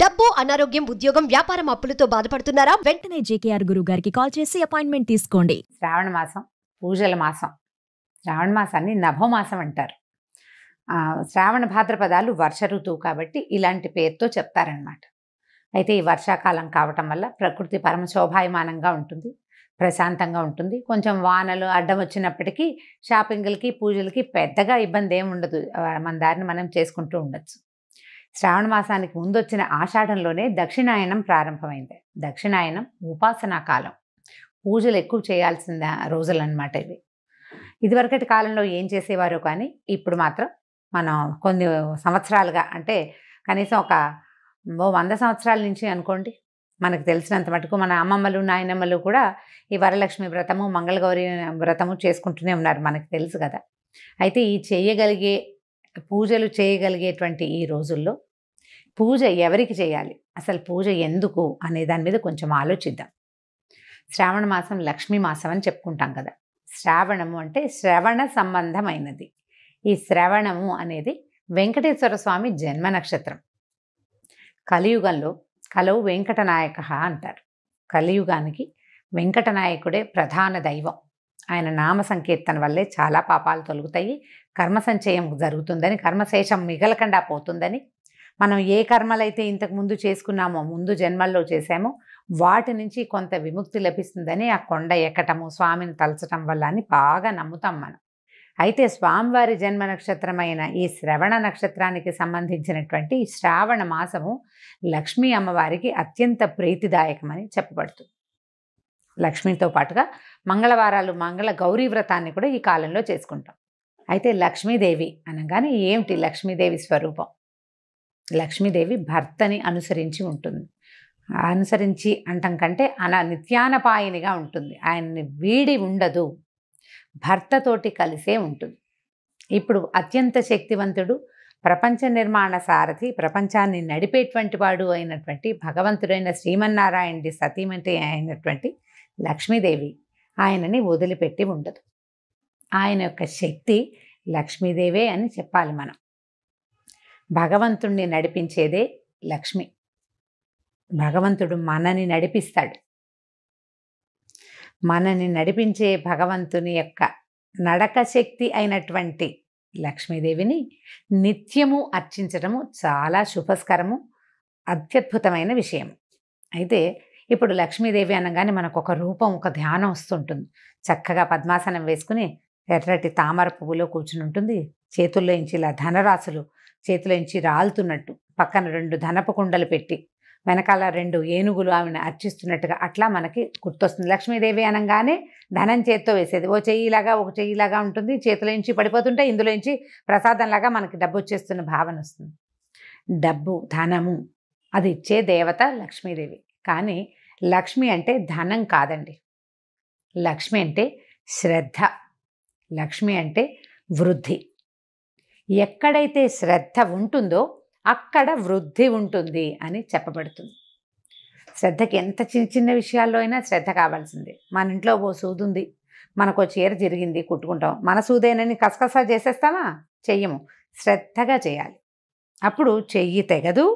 డబ్బు, అనారోగ్యం, ఉద్యోగం, వ్యాపారం అప్పులతో బాధపడుతున్నారా? వెంటనే జేకేఆర్ గురువు గారికి కాల్ చేసి అపాయింట్మెంట్ తీసుకోండి. శ్రావణ మాసం పూజల మాసం. శ్రావణ మాసాన్ని నభోమాసం అంటారు. శ్రావణ భాద్రపదాలు వర్ష ఋతువు కాబట్టి ఇలాంటి పేరుతో చెప్తారనమాట. అయితే ఈ వర్షాకాలం కావటం వల్ల ప్రకృతి పరమ శోభాయమానంగా ఉంటుంది, ప్రశాంతంగా ఉంటుంది. కొంచెం వానలు అడ్డం వచ్చినప్పటికీ షాపింగ్లకి పూజలకి పెద్దగా ఇబ్బంది ఏమి ఉండదు. మన దారిని మనం చేసుకుంటూ ఉండొచ్చు. శ్రావణ మాసానికి ముందు వచ్చిన ఆషాఢంలోనే దక్షిణాయనం ప్రారంభమైంది. దక్షిణాయనం ఉపాసనా కాలం, పూజలు ఎక్కువ చేయాల్సిన రోజులన్నమాట ఇవి. ఇదివరకటి కాలంలో ఏం చేసేవారో కానీ ఇప్పుడు మాత్రం మనం కొన్ని సంవత్సరాలుగా, అంటే కనీసం ఒక 100 సంవత్సరాల నుంచి అనుకోండి, మనకు తెలిసినంత మటుకు మన అమ్మమ్మలు నాయనమ్మలు కూడా ఈ వరలక్ష్మి వ్రతము, మంగళగౌరి వ్రతము చేసుకుంటూనే ఉన్నారు, మనకు తెలుసు కదా. అయితే ఈ పూజలు చేయగలిగేటువంటి ఈ రోజుల్లో పూజ ఎవరికి చేయాలి, అసలు పూజ ఎందుకు అనే దాని మీద కొంచెం ఆలోచిద్దాం. శ్రావణ మాసం లక్ష్మీ మాసం అని చెప్పుకుంటాం కదా. శ్రావణము అంటే శ్రవణ సంబంధమైనది. ఈ శ్రవణము అనేది వెంకటేశ్వర స్వామి జన్మ నక్షత్రం. కలియుగంలో కలవు వెంకటనాయక అంటారు. కలియుగానికి వెంకటనాయకుడే ప్రధాన దైవం. ఆయన నామ సంకీర్తన వల్లే చాలా పాపాలు తొలగుతాయి, కర్మ సంచయం జరుగుతుందని, కర్మశేషం మిగలకుండా పోతుందని, మనం ఏ కర్మలైతే ఇంతకుముందు చేసుకున్నామో, ముందు జన్మల్లో చేసామో వాటి నుంచి కొంత విముక్తి లభిస్తుందని ఆ కొండ ఎక్కటము, స్వామిని తలచటం వల్ల అని బాగా నమ్ముతాం మనం. అయితే స్వామివారి జన్మ నక్షత్రమైన ఈ శ్రవణ నక్షత్రానికి సంబంధించినటువంటి శ్రావణ మాసము లక్ష్మీ అమ్మవారికి అత్యంత ప్రీతిదాయకమని చెప్పబడుతుంది. లక్ష్మితో పాటుగా మంగళవారాలు మంగళ గౌరీ వ్రతాన్ని కూడా ఈ కాలంలో చేసుకుంటాం. అయితే లక్ష్మీదేవి అనగానే ఏమిటి లక్ష్మీదేవి స్వరూపం? లక్ష్మీదేవి భర్తని అనుసరించి ఉంటుంది. అనుసరించి అంటం కంటే నిత్యానపాయనిగా ఉంటుంది. ఆయన్ని వీడి ఉండదు, భర్తతోటి కలిసే ఉంటుంది. ఇప్పుడు అత్యంత శక్తివంతుడు, ప్రపంచ నిర్మాణ సారథి, ప్రపంచాన్ని నడిపేటువంటి వాడు అయినటువంటి భగవంతుడైన శ్రీమన్నారాయణుడి సతీమణి అయినటువంటి లక్ష్మీదేవి ఆయనని వదిలిపెట్టి ఉండదు. ఆయన యొక్క శక్తి లక్ష్మీదేవే అని చెప్పాలి మనం. భగవంతుణ్ణి నడిపించేదే లక్ష్మి. భగవంతుడు మనని నడిపిస్తాడు. మనని నడిపించే భగవంతుని యొక్క నడక శక్తి అయినటువంటి లక్ష్మీదేవిని నిత్యము అర్చించటము చాలా శుభస్కరము, అత్యద్భుతమైన విషయం. అయితే ఇప్పుడు లక్ష్మీదేవి అనగానే మనకు ఒక రూపం, ఒక ధ్యానం వస్తుంటుంది. చక్కగా పద్మాసనం వేసుకుని ఎర్రటి తామర పువ్వులో కూర్చుని ఉంటుంది. చేతుల్లో నుంచి ఇలా ధనరాశులు చేతిలో నుంచి రాలుతున్నట్టు, పక్కన 2 ధనపు కుండలు పెట్టి వెనకాల 2 ఏనుగులు ఆమెను అర్చిస్తున్నట్టుగా అట్లా మనకి గుర్తొస్తుంది. లక్ష్మీదేవి అనగానే ధనం చేత్తో వేసేది, ఓ చెయ్యిలాగా ఒక చెయ్యిలాగా ఉంటుంది. చేతిలో నుంచి పడిపోతుంటే ఇందులో నుంచి ప్రసాదంలాగా మనకి డబ్బు వచ్చేస్తున్న భావన వస్తుంది. డబ్బు, ధనము అది ఇచ్చే దేవత లక్ష్మీదేవి. కానీ లక్ష్మి అంటే ధనం కాదండి. లక్ష్మి అంటే శ్రద్ధ. లక్ష్మి అంటే వృద్ధి. ఎక్కడైతే శ్రద్ధ ఉంటుందో అక్కడ వృద్ధి ఉంటుంది అని చెప్పబడుతుంది. శ్రద్ధకి ఎంత చిన్న చిన్న విషయాల్లో అయినా శ్రద్ధ కావాల్సిందే. మన ఇంట్లో ఓ సూదుంది, మనకు చీర జరిగింది, కుట్టుకుంటాం. మన సూదేనని కసకసా చేసేస్తామా? చెయ్యము. శ్రద్ధగా చేయాలి. అప్పుడు చెయ్యి తెగదు,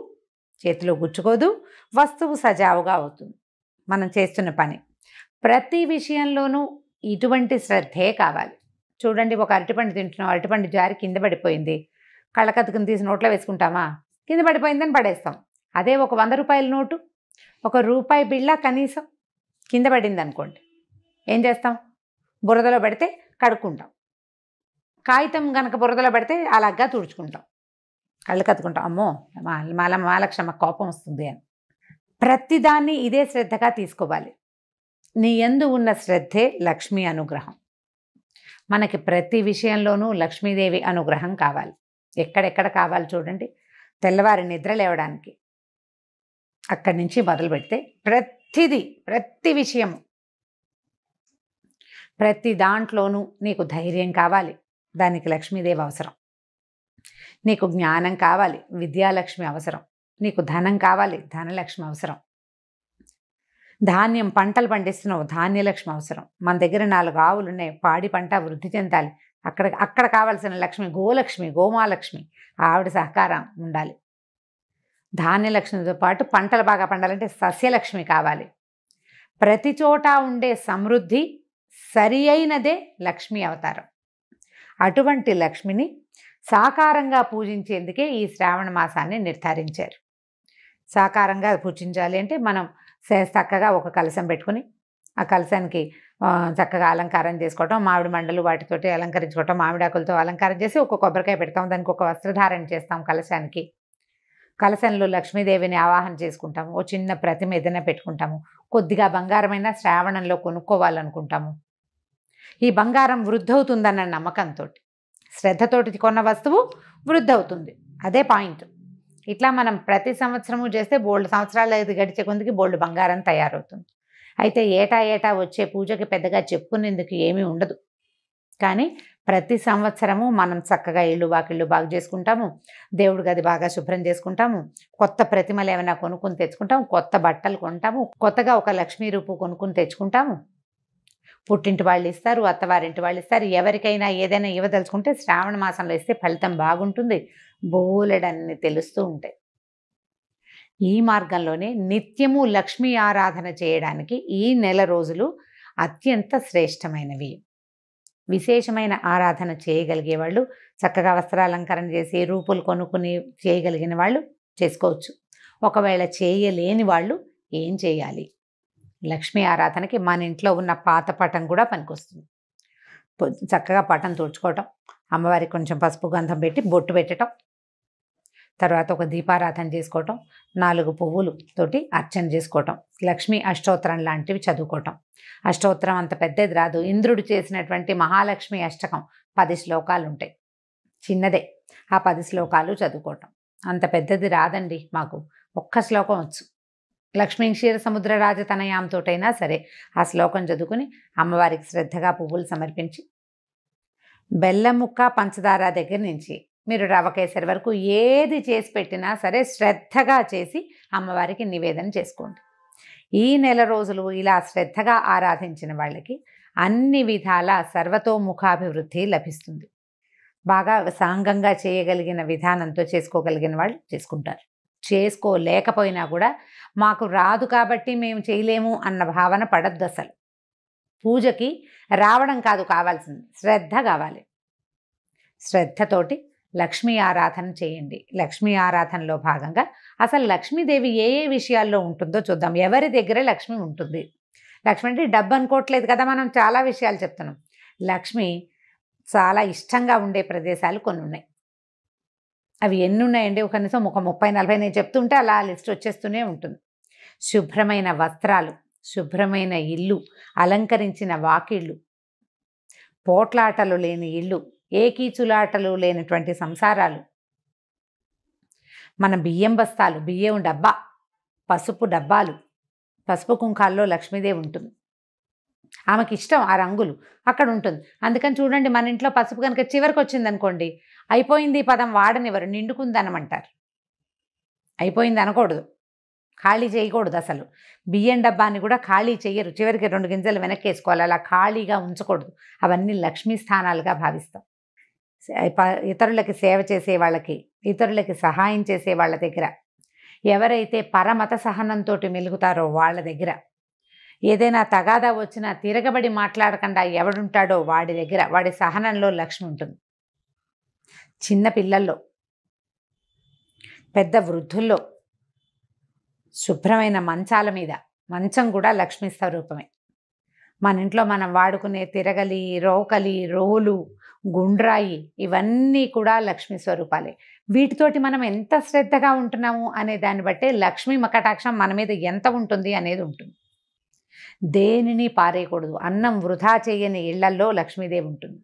చేతిలో గుచ్చుకోదు, వస్తువు సజావుగా అవుతుంది మనం చేస్తున్న పని. ప్రతి విషయంలోనూ ఇటువంటి శ్రద్ధే కావాలి. చూడండి, ఒక అరటిపండు తింటున్నాం, అరటిపండు జారి కింద పడిపోయింది. కళ్ళకత్తుకుని తీసి నోట్లో వేసుకుంటామా? కింద పడిపోయిందని పడేస్తాం. అదే ఒక 100 రూపాయల నోటు, ఒక రూపాయి బిళ్ళ కనీసం కింద పడింది అనుకోండి, ఏం చేస్తాం? బురదలో పెడితే కడుక్కుంటాం. కాగితం కనుక బురదలో పెడితే అలాగా తుడుచుకుంటాం, కళ్ళు కత్తుకుంటాం. అమ్మో మహాలక్ష్మ కోపం వస్తుంది అని. ప్రతిదాన్ని ఇదే శ్రద్ధగా తీసుకోవాలి. నీ యందు ఉన్న శ్రద్ధే లక్ష్మీ అనుగ్రహం. మనకి ప్రతి విషయంలోనూ లక్ష్మీదేవి అనుగ్రహం కావాలి. ఎక్కడెక్కడ కావాలి చూడండి. తెల్లవారి నిద్ర లేవడానికి అక్కడి నుంచి మొదలు పెడితే ప్రతి విషయము, ప్రతి దాంట్లోనూ నీకు ధైర్యం కావాలి, దానికి లక్ష్మీదేవి అవసరం. నీకు జ్ఞానం కావాలి, విద్యాలక్ష్మి అవసరం. నీకు ధనం కావాలి, ధనలక్ష్మి అవసరం. ధాన్యం పంటలు పండిస్తున్నావు, ధాన్యలక్ష్మి అవసరం. మన దగ్గర 4 ఆవులు ఉన్నాయి, పాడి పంట వృద్ధి చెందాలి, అక్కడ కావాల్సిన లక్ష్మి గోలక్ష్మి, గోమాలక్ష్మి, ఆవిడ సహకారం ఉండాలి. ధాన్యలక్ష్మితో పాటు పంటలు బాగా పండాలంటే సస్యలక్ష్మి కావాలి. ప్రతి చోట ఉండే సమృద్ధి సరి అయినదే లక్ష్మీ అవతారం. అటువంటి లక్ష్మిని సాకారంగా పూజించేందుకే ఈ శ్రావణ మాసాన్ని నిర్ధారించారు. సాకారంగా పూజించాలి అంటే మనం చక్కగా ఒక కలశం పెట్టుకుని ఆ కలశానికి చక్కగా అలంకారం చేసుకోవటం, మామిడి మండలు వాటితోటి అలంకరించుకోవటం, మామిడాకులతో అలంకారం చేసి ఒక కొబ్బరికాయ పెడతాం, దానికి ఒక వస్త్రధారణ చేస్తాం కలశానికి. కలశంలో లక్ష్మీదేవిని ఆవాహన చేసుకుంటాము. ఓ చిన్న ప్రతిమ ఏదైనా పెట్టుకుంటాము. కొద్దిగా బంగారమైన శ్రావణంలో కొనుక్కోవాలనుకుంటాము. ఈ బంగారం వృద్ధవుతుందన్న నమ్మకంతో, శ్రద్ధతోటి కొన్న వస్తువు వృద్ధవుతుంది. అదే పాయింట్. ఇట్లా మనం ప్రతి సంవత్సరము చేస్తే బోల్డ్ సంవత్సరాలు గడిచే కొద్దికి బోల్డ్ బంగారం తయారవుతుంది. అయితే ఏటా వచ్చే పూజకి పెద్దగా చెప్పుకునేందుకు ఏమీ ఉండదు. కానీ ప్రతి సంవత్సరము మనం చక్కగా ఇళ్ళు వాకిళ్ళు బాగు చేసుకుంటాము, దేవుడి గది బాగా శుభ్రం చేసుకుంటాము, కొత్త ప్రతిమలు ఏమైనా కొనుక్కొని తెచ్చుకుంటాము, కొత్త బట్టలు కొంటాము, కొత్తగా ఒక లక్ష్మీ రూపు కొనుక్కొని తెచ్చుకుంటాము. పుట్టింటి వాళ్ళు ఇస్తారు, అత్తవారింటి వాళ్ళు ఇస్తారు. ఎవరికైనా ఏదైనా ఇవ్వదలుచుకుంటే శ్రావణ మాసంలో ఇస్తే ఫలితం బాగుంటుంది. బోలెడన్ని తెలుస్తూ ఉంటాయి. ఈ మార్గంలోనే నిత్యము లక్ష్మీ ఆరాధన చేయడానికి ఈ నెల రోజులు అత్యంత శ్రేష్టమైనవి. విశేషమైన ఆరాధన చేయగలిగే వాళ్ళు, చక్కగా వస్త్రాలంకరణ చేసి రూపులు కొనుక్కుని చేయగలిగిన వాళ్ళు చేసుకోవచ్చు. ఒకవేళ చేయలేని వాళ్ళు ఏం చేయాలి? లక్ష్మీ ఆరాధనకి మన ఇంట్లో ఉన్న పాత పటం కూడా పనికొస్తుంది. చక్కగా పటం తుడుచుకోవటం, అమ్మవారికి కొంచెం పసుపు గంధం పెట్టి బొట్టు పెట్టడం, తర్వాత ఒక దీపారాధన చేసుకోవటం, 4 పువ్వులు తోటి అర్చన చేసుకోవటం, లక్ష్మీ అష్టోత్తరం లాంటివి చదువుకోవటం. అష్టోత్తరం అంత పెద్దది రాదు. ఇంద్రుడు చేసినటువంటి మహాలక్ష్మి అష్టకం 10 శ్లోకాలు ఉంటాయి, చిన్నదే. ఆ 10 శ్లోకాలు చదువుకోవటం. అంత పెద్దది రాదండి మాకు, ఒక్క శ్లోకం వచ్చు. లక్ష్మీ క్షీర సముద్ర రాజతనయాంతోటైనా సరే ఆ శ్లోకం చదువుకుని అమ్మవారికి శ్రద్ధగా పువ్వులు సమర్పించి, బెల్లం ముక్క పంచదార దగ్గర నుంచి మీరు రవ కేసరి వరకు ఏది చేసి పెట్టినా సరే శ్రద్ధగా చేసి అమ్మవారికి నివేదన చేసుకోండి. ఈ నెల రోజులు ఇలా శ్రద్ధగా ఆరాధించిన వాళ్ళకి అన్ని విధాల సర్వతోముఖాభివృద్ధి లభిస్తుంది. బాగా సాంగంగా చేయగలిగిన విధానంతో చేసుకోగలిగిన వాళ్ళు చేసుకుంటారు. చేసుకోలేకపోయినా కూడా మాకు రాదు కాబట్టి మేము చేయలేము అన్న భావన పడద్దు. అసలు పూజకి రావడం కాదు కావాల్సింది, శ్రద్ధ కావాలి. శ్రద్ధతోటి లక్ష్మీ ఆరాధన చేయండి. లక్ష్మీ ఆరాధనలో భాగంగా అసలు లక్ష్మీదేవి ఏ ఏ విషయాల్లో ఉంటుందో చూద్దాం. ఎవరి దగ్గర లక్ష్మి ఉంటుంది? లక్ష్మి అంటే డబ్బు అనుకోవట్లేదు కదా, మనం చాలా విషయాలు చెప్తున్నాం. లక్ష్మి చాలా ఇష్టంగా ఉండే ప్రదేశాలు కొన్ని ఉన్నాయి. అవి ఎన్ని ఉన్నాయండి? కనీసం ఒక 30-40 నేను చెప్తుంటే అలా లిస్ట్ వచ్చేస్తూనే ఉంటుంది. శుభ్రమైన వస్త్రాలు, శుభ్రమైన ఇల్లు, అలంకరించిన వాకిళ్ళు, పోట్లాటలు లేని ఇల్లు, ఏకీచులాటలు లేనటువంటి సంసారాలు, మన బియ్యం బస్తాలు, బియ్యం డబ్బా, పసుపు డబ్బాలు, పసుపు కుంకాల్లో లక్ష్మీదేవి ఉంటుంది. ఆమెకి ఇష్టం ఆ రంగులు, అక్కడ ఉంటుంది. అందుకని చూడండి, మన ఇంట్లో పసుపు కనుక చివరికి వచ్చింది అనుకోండి, అయిపోయింది పదం వాడనివ్వరు, నిండుకుందనమంటారు. అయిపోయింది అనకూడదు, ఖాళీ చేయకూడదు. అసలు బియ్యం డబ్బాని కూడా ఖాళీ చెయ్యరు, చివరికి 2 గింజలు వెనక్కి వేసుకోవాలి. అలా ఖాళీగా ఉంచకూడదు. అవన్నీ లక్ష్మీ స్థానాలుగా భావిస్తాం. ఇతరులకి సేవ చేసే వాళ్ళకి, ఇతరులకి సహాయం చేసే వాళ్ళ దగ్గర, ఎవరైతే పరమత సహనంతో మెలుగుతారో వాళ్ళ దగ్గర, ఏదైనా తగాదా వచ్చినా తిరగబడి మాట్లాడకుండా ఎవడుంటాడో వాడి దగ్గర, వాడి సహనంలో లక్ష్మి ఉంటుంది. చిన్న పిల్లల్లో, పెద్ద వృద్ధుల్లో, శుభ్రమైన మంచాల మీద, మంచం కూడా లక్ష్మీ స్వరూపమే. మన ఇంట్లో మనం వాడుకునే తిరగలి, రోకలి, రోలు, గుండ్రాయి, ఇవన్నీ కూడా లక్ష్మీ స్వరూపాలే. వీటితోటి మనం ఎంత శ్రద్ధగా ఉంటున్నాము అనే దాన్ని బట్టే లక్ష్మీ కటాక్షం మన మీద ఎంత ఉంటుంది అనేది ఉంటుంది. దేనిని పారేయకూడదు. అన్నం వృధా చేయని ఇళ్లల్లో లక్ష్మీదేవి ఉంటుంది.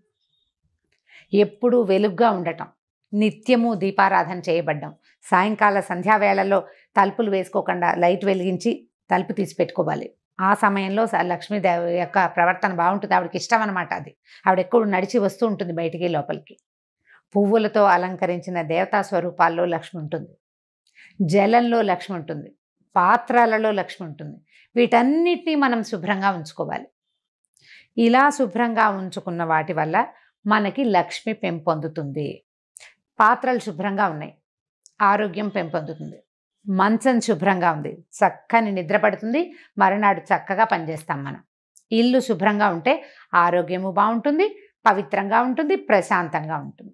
ఎప్పుడూ వెలుగ్గా ఉండటం, నిత్యము దీపారాధన చేయబడ్డం, సాయంకాల సంధ్యావేళల్లో తలుపులు వేసుకోకుండా లైట్ వెలిగించి తలుపు తీసి పెట్టుకోవాలి. ఆ సమయంలో లక్ష్మీదేవి యొక్క ప్రవర్తన బాగుంటుంది. ఆవిడకి ఇష్టం అనమాట అది. ఆవిడ ఎక్కువ నడిచి వస్తూ ఉంటుంది బయటికి లోపలికి. పువ్వులతో అలంకరించిన దేవతా స్వరూపాల్లో లక్ష్మి ఉంటుంది. జలంలో లక్ష్మి ఉంటుంది. పాత్రలలో లక్ష్మి ఉంటుంది. వీటన్నిటినీ మనం శుభ్రంగా ఉంచుకోవాలి. ఇలా శుభ్రంగా ఉంచుకున్న వాటి వల్ల మనకి లక్ష్మి పెంపొందుతుంది. పాత్రలు శుభ్రంగా ఉన్నాయి, ఆరోగ్యం పెంపొందుతుంది. మంచం శుభ్రంగా ఉంది, చక్కని నిద్ర పడుతుంది, మరునాడు చక్కగా పనిచేస్తాం మనం. ఇల్లు శుభ్రంగా ఉంటే ఆరోగ్యము బాగుంటుంది, పవిత్రంగా ఉంటుంది, ప్రశాంతంగా ఉంటుంది.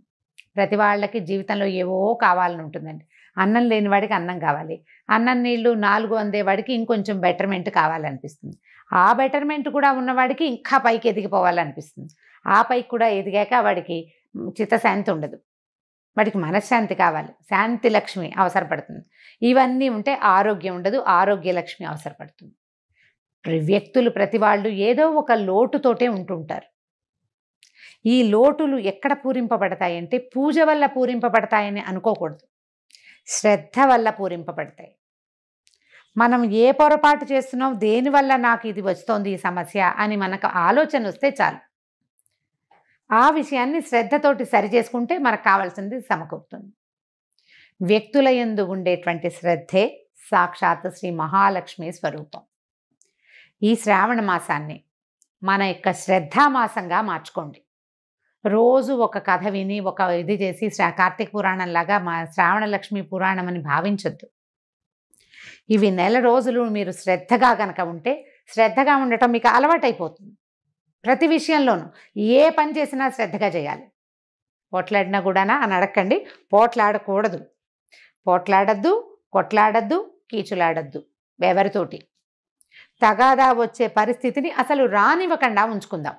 ప్రతి వాళ్ళకి జీవితంలో ఏవో కావాలని ఉంటుందండి. అన్నం లేని వాడికి అన్నం కావాలి, అన్నం నీళ్ళు 4 అందేవాడికి ఇంకొంచెం బెటర్మెంట్ కావాలనిపిస్తుంది, ఆ బెటర్మెంట్ కూడా ఉన్నవాడికి ఇంకా పైకి ఎదిగిపోవాలనిపిస్తుంది, ఆ పైకి కూడా ఎదిగాక వాడికి చిత్తశాంతి ఉండదు, వాడికి మనశ్శాంతి కావాలి, శాంతి లక్ష్మి అవసరపడుతుంది. ఇవన్నీ ఉంటే ఆరోగ్యం ఉండదు, ఆరోగ్య లక్ష్మి అవసరపడుతుంది. వ్యక్తులు ప్రతి వాళ్ళు ఏదో ఒక లోటుతోటే ఉంటుంటారు. ఈ లోటులు ఎక్కడ పూరింపబడతాయంటే పూజ వల్ల పూరింపబడతాయని అనుకోకూడదు, శ్రద్ధ వల్ల పూరింపబడతాయి. మనం ఏ పొరపాటు చేస్తున్నాం, దేనివల్ల నాకు ఇది వస్తోంది ఈ సమస్య అని మనకు ఆలోచన వస్తే చాలు, ఆ విషయాన్ని శ్రద్ధతోటి సరి చేసుకుంటే మనకు కావాల్సింది సమకూరుతుంది. వ్యక్తుల యందు ఉండేటువంటి శ్రద్ధే సాక్షాత్ శ్రీ మహాలక్ష్మి స్వరూపం. ఈ శ్రావణ మాసాన్ని మన యొక్క శ్రద్ధామాసంగా మార్చుకోండి. రోజు ఒక కథ విని ఒక ఇది చేసి కార్తీక పురాణంలాగా మా శ్రావణ లక్ష్మి పురాణం అని భావించొద్దు. ఇవి నెల రోజులు మీరు శ్రద్ధగా కనుక ఉంటే, శ్రద్ధగా ఉండటం మీకు అలవాటైపోతుంది. ప్రతి విషయంలోనూ ఏ పని చేసినా శ్రద్ధగా చేయాలి. పోట్లాడినా కూడానా అని అడగండి, పోట్లాడకూడదు, పోట్లాడద్దు, కొట్లాడద్దు, కీచులాడద్దు, ఎవరితోటి తగాదా వచ్చే పరిస్థితిని అసలు రానివ్వకుండా ఉంచుకుందాం.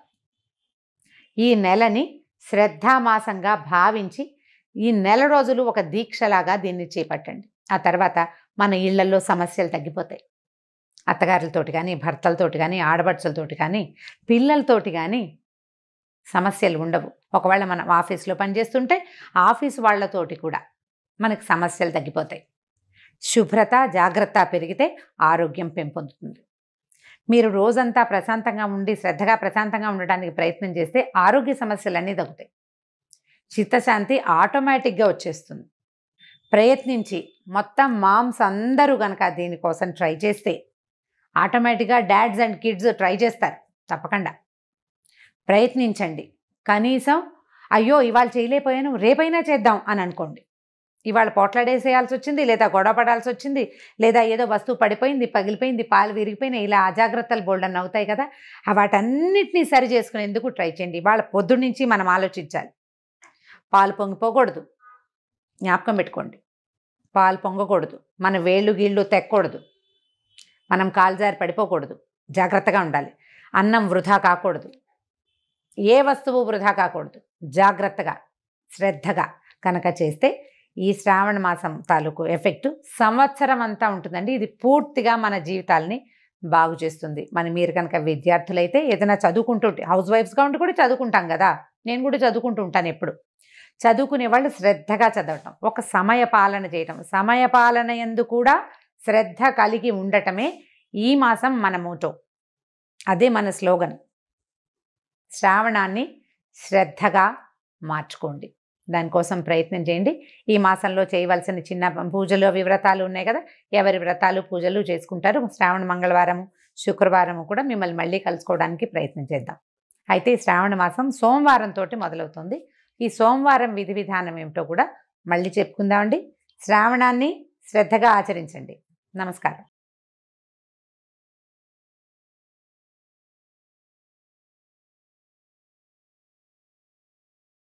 ఈ నెలని శ్రద్ధామాసంగా భావించి ఈ నెల రోజులు ఒక దీక్షలాగా దీన్ని చేపట్టండి. ఆ తర్వాత మన ఇళ్లలో సమస్యలు తగ్గిపోతాయి. అత్తగారులతోటి కానీ, భర్తలతోటి కానీ, ఆడపడుచులతోటి కానీ, పిల్లలతోటి కానీ సమస్యలు ఉండవు. ఒకవేళ మనం ఆఫీస్లో పనిచేస్తుంటే ఆఫీసు వాళ్ళతోటి కూడా మనకు సమస్యలు తగ్గిపోతాయి. శుభ్రత, జాగ్రత్త పెరిగితే ఆరోగ్యం పెంపొందుతుంది. మీరు రోజంతా ప్రశాంతంగా ఉండి శ్రద్ధగా ప్రశాంతంగా ఉండడానికి ప్రయత్నం చేస్తే ఆరోగ్య సమస్యలన్నీ తగ్గుతాయి, చిత్తశాంతి ఆటోమేటిక్గా వచ్చేస్తుంది. ప్రయత్నించి మొత్తం మామ్స్ అందరూ కనుక దీనికోసం ట్రై చేస్తే ఆటోమేటిక్గా డాడ్స్ అండ్ కిడ్స్ ట్రై చేస్తారు. తప్పకుండా ప్రయత్నించండి. కనీసం అయ్యో ఇవాళ చేయలేకపోయాను రేపైనా చేద్దాం అని అనుకోండి. ఇవాళ పోట్లాడేసేయాల్సి వచ్చింది, లేదా గొడవ పడాల్సి వచ్చింది, లేదా ఏదో వస్తువు పడిపోయింది, పగిలిపోయింది, పాలు విరిగిపోయినాయి, ఇలా అజాగ్రత్తలు బోల్డన్ అవుతాయి కదా, వాటన్నిటినీ సరి చేసుకునేందుకు ట్రై చేయండి. ఇవాళ పొద్దున్న నుంచి మనం ఆలోచించాలి. పాలు పొంగిపోకూడదు, జ్ఞాపకం పెట్టుకోండి. పాలు పొంగకూడదు, మన వేళ్ళు గీళ్ళు తెక్కకూడదు, మనం కాలుజారి పడిపోకూడదు, జాగ్రత్తగా ఉండాలి. అన్నం వృధా కాకూడదు, ఏ వస్తువు వృధా కాకూడదు. జాగ్రత్తగా శ్రద్ధగా కనుక చేస్తే ఈ శ్రావణ మాసం తాలూకు ఎఫెక్టు సంవత్సరం అంతా ఉంటుందండి. ఇది పూర్తిగా మన జీవితాలని బాగు చేస్తుంది. మీరు కనుక విద్యార్థులైతే ఏదైనా చదువుకుంటుంటే, హౌస్ వైఫ్స్గా ఉండి కూడా చదువుకుంటాం కదా, నేను కూడా చదువుకుంటూ ఉంటాను ఎప్పుడు. చదువుకునే వాళ్ళు శ్రద్ధగా చదవటం, ఒక సమయ పాలన చేయటం, సమయ పాలన యందు కూడా శ్రద్ధ కలిగి ఉండటమే ఈ మాసం మన మోటో, అదే మన స్లోగన్. శ్రావణాన్ని శ్రద్ధగా మార్చుకోండి, దానికోసం ప్రయత్నం చేయండి. ఈ మాసంలో చేయవలసిన చిన్న పూజలు అవి వ్రతాలు ఉన్నాయి కదా, ఎవరి వ్రతాలు పూజలు చేసుకుంటారు. శ్రావణ మంగళవారము శుక్రవారము కూడా మిమ్మల్ని మళ్ళీ కలుసుకోవడానికి ప్రయత్నం చేద్దాం. అయితే ఈ శ్రావణ మాసం సోమవారంతో మొదలవుతుంది. ఈ సోమవారం విధి విధానం ఏమిటో కూడా మళ్ళీ చెప్పుకుందామండి. శ్రావణాన్ని శ్రద్ధగా ఆచరించండి. నమస్కారం.